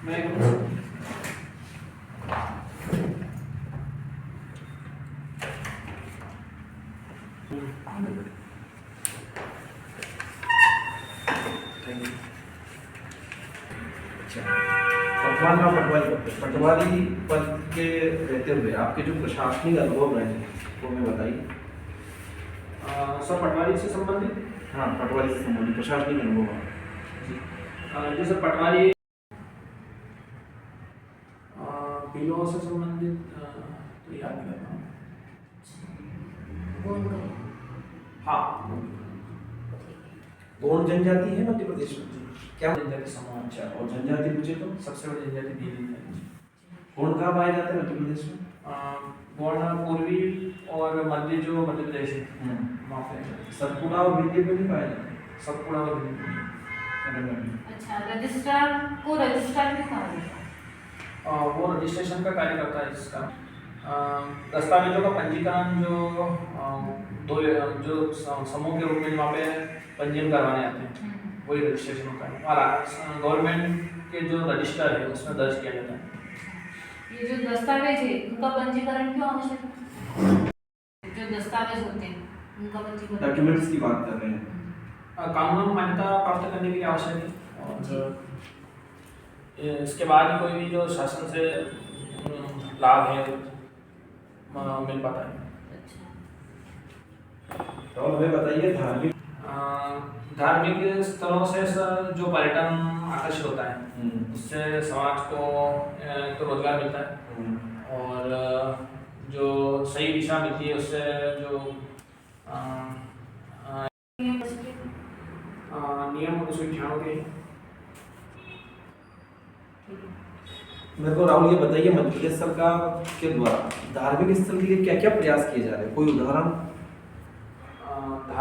मैं वर्तमान में पटवारी पद के रहते हुए आपके जो प्रशासनिक अनुभव रहे वो हमें बताइए। सर पटवारी से संबंधित। हाँ, पटवारी से संबंधित प्रशासनिक अनुभव। जी सर, पटवारी बिलों से संबंधित तो याद नहीं कर रहा हूँ। हाँ, गौड़ जनजाति है मध्य प्रदेश में क्या? जनजाति समूह। अच्छा, और जनजाति पूछे तो सबसे बड़ी जनजाति भील है। गौड़ कहाँ पाए जाते हैं मध्य प्रदेश में? गौड़ पूर्वी और मध्य जो मध्य प्रदेश है वहाँ पे। सतपुड़ा और विंध्य में नहीं पाए जाते? सतपुड़ा और विंध्य। अच्छा, रजिस्ट्रार को रजिस्ट्रार क्यों कहा जाता है? वो रजिस्ट्रेशन का कार्य करता है इसका। दस्तावेजों का पंजीकरण जो समूह के रूप में वहाँ पे पंजीयन करवाने आते हैं वही रजिस्ट्रेशन होता है। और गवर्नमेंट के जो रजिस्टर है उसमें दर्ज किया जाता है। ये जो दस्तावेज है उनका पंजीकरण क्यों आवश्यक है? जो दस्तावेज होते हैं उनका पंजीकरण, डॉक्यूमेंट्स की बात कर रहे हैं। कानून मान्यता प्राप्त करने के लिए आवश्यक है। और इसके बाद ही कोई भी जो शासन से लाभ है मिल पाता है। तो हमें बताइए धार्मिक स्थलों से सर जो पर्यटन आकर्षित होता है उससे समाज को तो रोजगार मिलता है और जो सही दिशा मिलती है उससे जो नियम 1998 के। मेरे को राहुल ये बताइए, मध्य प्रदेश सरकार के द्वारा धार्मिक स्थल के लिए क्या क्या प्रयास किए जा रहे हैं? कोई उदाहरण?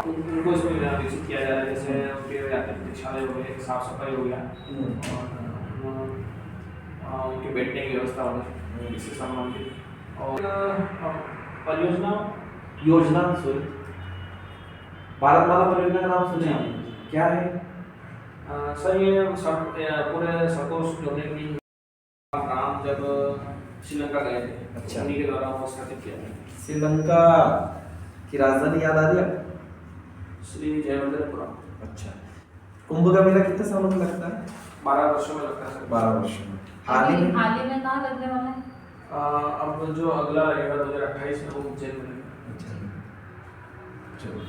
उनको इसमें विकसित किया जा रहा है, जैसे उनके प्रतीक्षालय हो गए, साफ सफाई हो गया और उनके बैठने की व्यवस्था हो गई इससे संबंधित। और परियोजना भारतमाला परियोजना का नाम सुने आप? क्या है सर? ये पूरे सड़कों से जोड़ने के लिए काम जब श्रीलंका गए थे, अच्छा, उन्हीं के द्वारा वो स्थापित किया गया। श्रीलंका की राजधानी याद आ रही है? श्री जयवर्धनपुरा। अच्छा, कुंभ का मेला कितने सालों में लगता है? 12 वर्षों में लगता है सर। 12 वर्षों में। हाल ही में कहाँ लगने वाला है? अब जो अगला रहेगा 2028 में वो उज्जैन में लगेगा। अच्छा, चलो।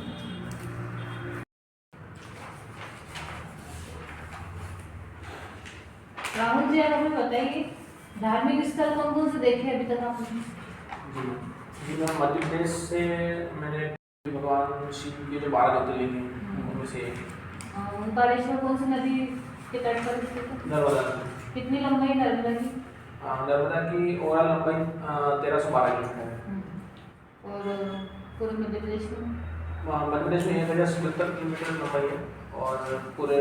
राहुल जी, आप हमें बताइए धार्मिक स्थल कौन कौन से देखे अभी तक आपने? जी मैं मध्य प्रदेश से मैंने भगवान शिव के जो 12 ज्योतिर्लिंग हैं उनमें से ओंकारेश्वर कौन सी नदी के तट पर स्थित है? नर्मदा। कितनी लंबाई नर्मदा की? नर्मदा की ओवरऑल लंबाई 1312 किलोमीटर है। और पूरे मध्य प्रदेश में? मध्य प्रदेश में 1077 किलोमीटर लंबाई है। और पूरे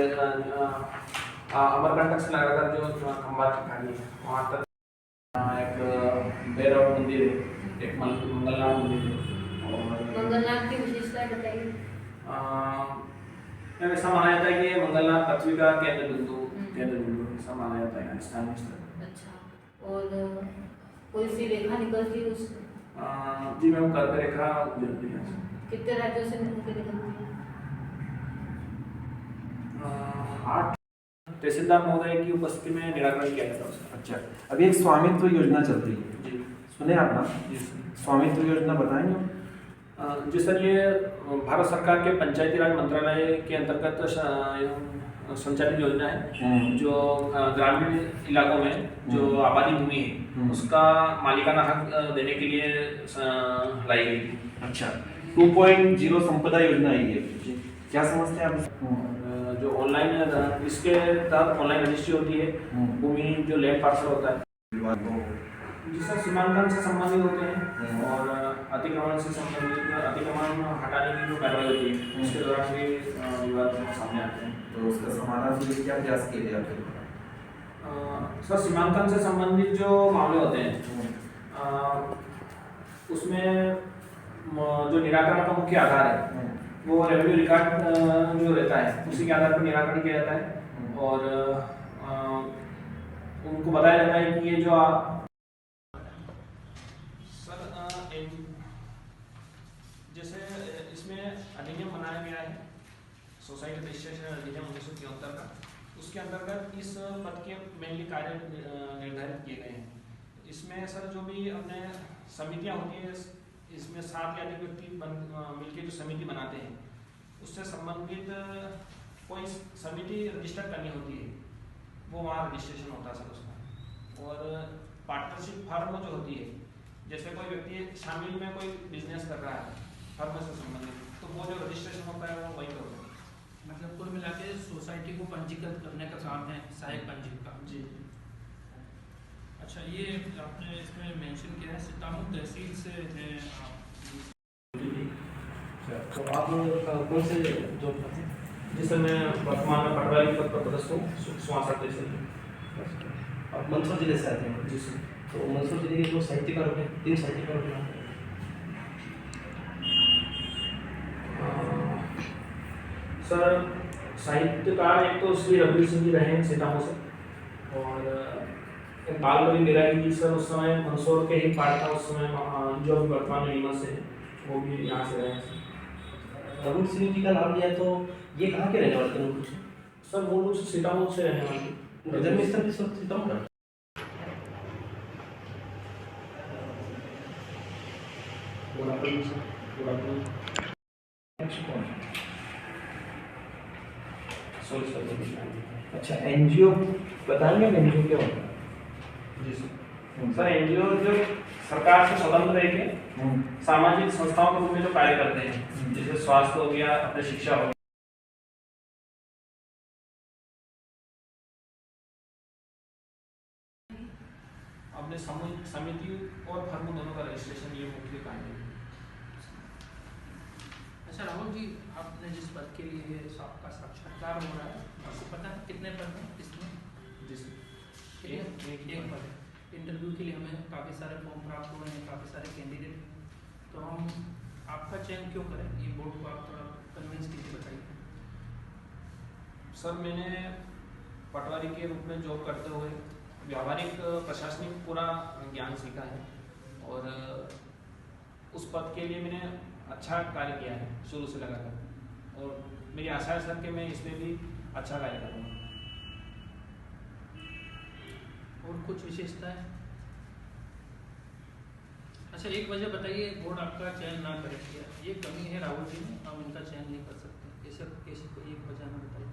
अमरकंटक से लगाकर जो खंबात की खाड़ी है वहाँ तक एक भैरव मंदिर है, एक मंगलनाथ मंदिर है। और मंगलनाथ की विशेषताएं बताइए। ऐसा माना जाता है कि मंगलनाथ पृथ्वी का केंद्र बिंदु ऐसा माना जाता है स्थानीय स्तर। अच्छा, और कोई सी रेखा निकलती है उससे? जी मैम, कर्क रेखा गुजरती है। कितने राज्यों से निकलती है? 8 तहसीलदार महोदय की उपस्थिति में निराकरण किया जाता है उसका। अच्छा, अभी एक स्वामित्व योजना चल रही है, जी सुने आप ना? जी स्वामित्व योजना बताएंगे? जी सर, ये भारत सरकार के पंचायती राज मंत्रालय के अंतर्गत संचालित योजना है जो ग्रामीण इलाकों में जो आबादी भूमि है उसका मालिकाना हक देने के लिए लाई गई थी। अच्छा, 2.0 संपदा योजना है ये। क्या समझते हैं आप? जो ऑनलाइन इसके तहत ऑनलाइन रजिस्ट्री होती है, भूमि जो लैंड पार्सल होता है जिससे सीमांकन से संबंधित होते हैं और अतिक्रमण से संबंधित अतिक्रमण हटाने की जो कार्रवाई होती है उसके दौरान भी विवाद सामने आते हैं। तो उसका समाधान के लिए क्या प्रयास किए जाते हैं? सर, सीमांकन से संबंधित जो मामले होते हैं उसमें जो निराकरण का मुख्य आधार है वो रेवेन्यू रिकॉर्ड जो रहता है उसी के आधार पर निराकरण किया जाता है। और उनको बताया जाता है कि ये जो सर जैसे इसमें अधिनियम बनाया गया है सोसाइटी रजिस्ट्रेशन अधिनियम 1973 का, उसके अंतर्गत इस पद के मेनली कार्य निर्धारित किए गए हैं। इसमें सर जो भी अपने समितियां होती है, इसमें 7 या अधिक व्यक्ति मिलकर जो समिति बनाते हैं, उससे संबंधित कोई समिति रजिस्टर करनी होती है, वो वहाँ रजिस्ट्रेशन होता है सर उसका। और पार्टनरशिप फर्म जो होती है, जैसे कोई व्यक्ति शामिल में कोई बिजनेस कर रहा है फर्म से संबंधित, तो वो जो रजिस्ट्रेशन होता है वो वही होता है। मतलब कुल मिला के सोसाइटी को पंजीकृत करने का काम है सहायक पंजीक का। जी। अच्छा, ये आपने इसमें मेंशन किया है सीतामऊ तहसील से है आप। तो आप कौन से जॉब करते हैं? जी सर, मैं वर्तमान में पटवारी पद पर पदस्थ हूँ, सुसमाचार तहसील। आप मंदसौर जिले से आते हैं? जी सर। तो मंदसौर जिले के जो साहित्यकार हैं, 3 साहित्यकार हैं। सर साहित्यकार एक तो श्री रघुवीर सिंह जी रहे हैं सीतामऊ से, और एक बाल कवि मेरा जी सर उस समय मंदसौर के ही पार्ट था उस समय, जो अभी वर्तमान में नीमच से है, वो भी यहाँ से रहे हैं। रघुवीर सिंह जी का नाम लिया तो ये कहाँ के रहने वाले थे मूल रूप से? सर मूल रूप से सीतामऊ से रहने वाले। जन्म स्थल भी सीतामऊ का? अच्छा, एनजीओ बताएंगे एनजीओ क्या होता है? जी सर। एनजीओ जो सरकार से स्वतंत्र रह के सामाजिक संस्थाओं के रूप में जो कार्य करते हैं, जैसे स्वास्थ्य हो गया, अपने शिक्षा हो गया, अपने सामूहिक समिति और फर्म दोनों का रजिस्ट्रेशन, ये मुख्य कार्य है। अच्छा राहुल जी, आपने जिस पद के लिए आपका साक्षात्कार हो रहा है, आपको पता है कितने पद हैं इसमें? जी सर, एक पद है। इंटरव्यू के लिए हमें काफ़ी सारे फॉर्म प्राप्त हो रहे हैं, काफ़ी सारे कैंडिडेट, तो हम आपका चयन क्यों करें? ये बोर्ड को आप थोड़ा कन्विंस कीजिए, बताइए। सर मैंने पटवारी के रूप में जॉब करते हुए व्यावहारिक प्रशासनिक पूरा ज्ञान सीखा है, और उस पद के लिए मैंने अच्छा कार्य किया है शुरू से लगाकर, और मेरी आशा है सर कि मैं इसमें भी अच्छा कार्य करूँगा। और कुछ विशेषताएं? अच्छा, एक वजह बताइए बोर्ड आपका चयन ना करे, ये कमी है राहुल जी में, हम इनका चयन नहीं कर सकते, ऐसे कैसे कोई एक वजह ना बताइए।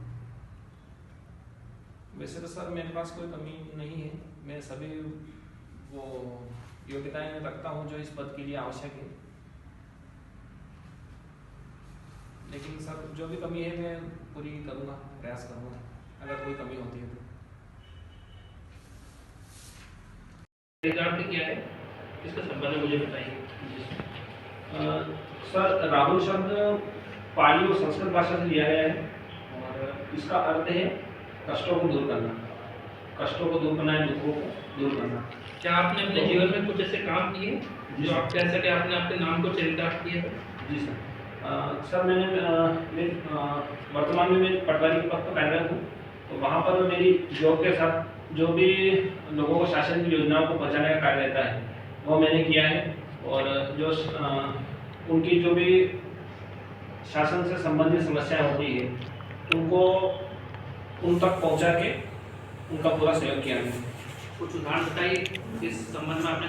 वैसे तो सर मेरे पास कोई कमी नहीं है, मैं सभी वो योग्यताएं रखता हूं जो इस पद के लिए आवश्यक है, लेकिन सर जो भी कमी है मैं पूरी करूंगा, प्रयास करूंगा अगर कोई कमी होती है तो। क्या है इसका संबंध मुझे बताइए। सर राहुल शब्द पाली और संस्कृत भाषा से लिया गया है, और इसका अर्थ है कष्टों को दूर करना, कष्टों को दूर करना है, दुखों को दूर करना। क्या आपने अपने जीवन में कुछ ऐसे काम किए जो आप कह सके आपने आपके नाम को चरितार्थ किया है? जी सर। सर मैंने वर्तमान में मैं पटवारी के पद पर कार्यरत हूँ, तो वहाँ पर मेरी जॉब के साथ जो भी लोगों को शासन की योजनाओं को पहुँचाने का कार्य रहता है वो मैंने किया है, और जो उनकी जो भी शासन से संबंधित समस्याएं होती है उनको उन तक पहुँचा के उनका पूरा सहयोग किया है। कुछ उदाहरण बताइए इस संबंध में आपने